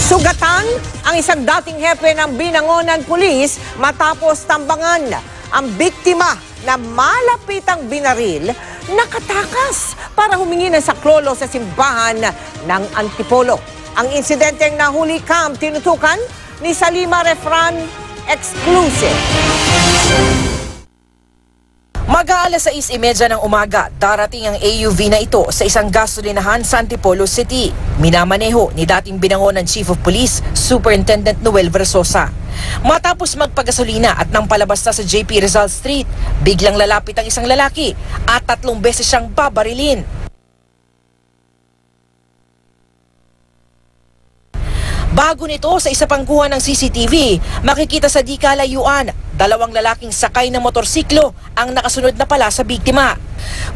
Sugatan ang isang dating hepe ng Binangonan Police matapos tambangan. Ang biktima na malapitang binaril, nakatakas para humingi ng saklolo sa simbahan ng Antipolo. Ang insidenteng nahuli cam tinutukan ni Salima Refran, exclusive. Mag-aalas 6:30 ng umaga, darating ang AUV na ito sa isang gasolinahan sa Antipolo City. Minamaneho ni dating Binangonan Chief of Police, Superintendent Noel Versosa. Matapos magpagasolina at nang palabas na sa JP Rizal Street, biglang lalapit ang isang lalaki at 3 beses siyang babarilin. Bago nito, sa isa pang kuha ng CCTV, makikita sa di kalayuan, 2 lalaking sakay na motorsiklo ang nakasunod na pala sa biktima.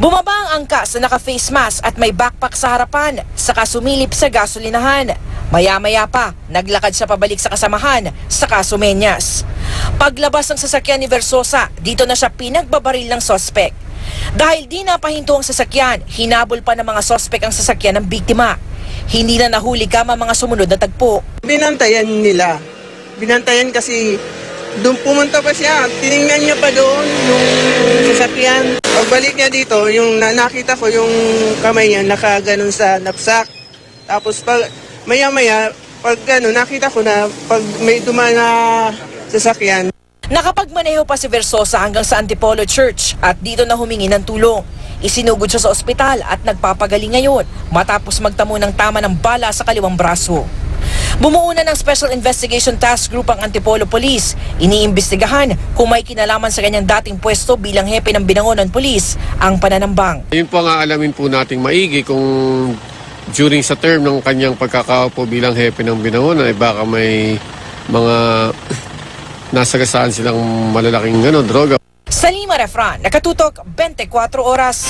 Bumaba ang angkas na naka-face mask at may backpack sa harapan, saka sumilip sa gasolinahan. Maya-maya pa, naglakad siya pabalik sa kasamahan, saka sumenyas. Paglabas ng sasakyan ni Versosa, dito na siya pinagbabaril ng sospek. Dahil di napahinto ang sasakyan, hinabol pa ng mga sospek ang sasakyan ng biktima. Hindi na nahuli ang mga sumunod na tagpo. Binantayan nila. Binantayan kasi doon pumunta pa siya. Tiningnan niya pa doon yung sasakyan. Pagbalik niya dito, yung nakita ko yung kamay niya nakaganon sa napsak. Tapos pag maya-maya, pag nakita ko na pag may dumaan na sasakyan. Nakapagmaneho pa si Versosa hanggang sa Antipolo Church at dito na humingi ng tulong. Isinugod siya sa ospital at nagpapagaling ngayon matapos magtamo ng tama ng bala sa kaliwang braso. Bumuo na ng Special Investigation Task Group ang Antipolo Police. Iniimbestigahan kung may kinalaman sa kanyang dating pwesto bilang hepe ng Binangonan Police ang pananambang. Yun po ang aalamin po nating maigi kung during sa term ng kanyang pagkakaupo bilang hepe ng Binangonan ay baka may mga nasagasaan silang malalaking droga. Salima Refran, nakatutok 24 oras.